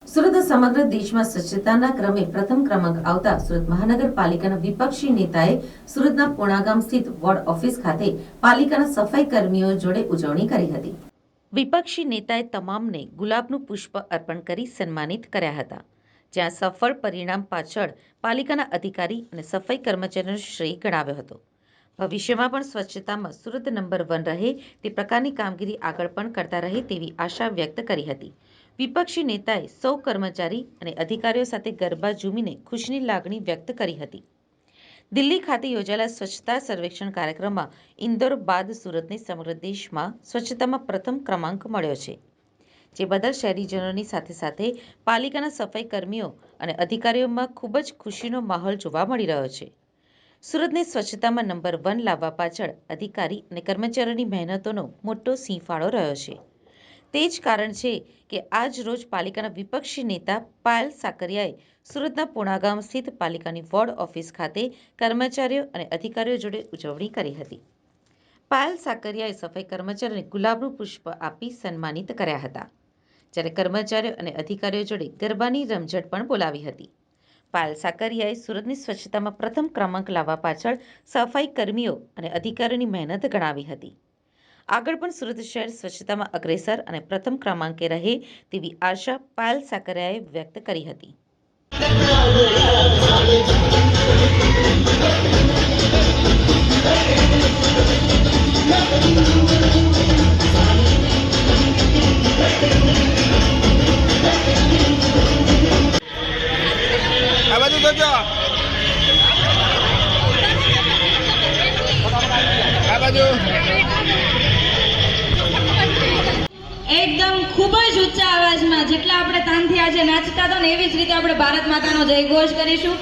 સુરત સમગ્ર દેશમાં સ્વચ્છતાના ક્રમે પ્રથમ ક્રમાંક આવતા સુરત મહાનગરપાલિકાના વિપક્ષી નેતાએ સુરતના પૂર્ણાગામ સ્થિત વોર્ડ ઓફિસ ખાતે પાલિકાના સફાઈ કર્મીઓ જોડે ઉજવણી કરી હતી। વિપક્ષી નેતાએ તમામને ગુલાબનું પુષ્પ અર્પણ કરી સન્માનિત કર્યા હતા, જ્યાં સફળ પરિણામ પાછળ પાલિકાના અધિકારી અને સફાઈ કર્મચારીનો શ્રેય ગણાવ્યો હતો। ભવિષ્યમાં પણ સ્વચ્છતામાં સુરત નંબર 1 રહે તે પ્રકારની કામગીરી આગળ પણ કરતા રહે તેવી આશા વ્યક્ત કરી હતી। વિપક્ષી નેતાએ સૌ કર્મચારી અને અધિકારીઓ સાથે ગરબા ઝૂમીને ખુશીની લાગણી વ્યક્ત કરી હતી। દિલ્હી ખાતે યોજાયેલા સ્વચ્છતા સર્વેક્ષણ કાર્યક્રમમાં ઇન્દોર બાદ સુરતને સમગ્ર દેશમાં સ્વચ્છતામાં પ્રથમ ક્રમાંક મળ્યો છે, જે બદલ શહેરીજનોની સાથે સાથે પાલિકાના સફાઈ કર્મીઓ અને અધિકારીઓમાં ખૂબ જ ખુશીનો માહોલ જોવા મળી રહ્યો છે। સુરતને સ્વચ્છતામાં નંબર 1 લાવવા પાછળ અધિકારી અને કર્મચારીઓની મહેનતોનો મોટો સિંહફાળો રહ્યો છે। તે જ કારણ છે કે આજ રોજ પાલિકાના વિપક્ષી નેતા પાયલ સાકરિયાએ સુરતના પૂર્ણાગામ સ્થિત પાલિકાની વોર્ડ ઓફિસ ખાતે કર્મચારીઓ અને અધિકારીઓ જોડે ઉજવણી કરી હતી। પાયલ સાકરિયાએ સફાઈ કર્મચારીઓને ગુલાબનું પુષ્પ આપી સન્માનિત કર્યા હતા, જ્યારે કર્મચારીઓ અને અધિકારીઓ જોડે ગરબાની રમઝટ પણ બોલાવી હતી। પાયલ સાકરિયાએ સુરતની સ્વચ્છતામાં પ્રથમ ક્રમાંક લાવવા પાછળ સફાઈ કર્મીઓ અને અધિકારીઓની મહેનત ગણાવી હતી। આગળ પણ સુરત શહેર સ્વચ્છતામાં અગ્રેસર અને પ્રથમ ક્રમાંકે રહે તેવી આશા પાયલ સાકરિયાએ વ્યક્ત કરી હતી। આ બાજુ જોજો, આ બાજુ એકદમ ખૂબ જ ઊંચા અવાજમાં જેટલા આપણે તાનથી આજે નાચતા હતા ને એવી જ રીતે આપણે ભારત માતાનો જય ઘોષ કરીશું।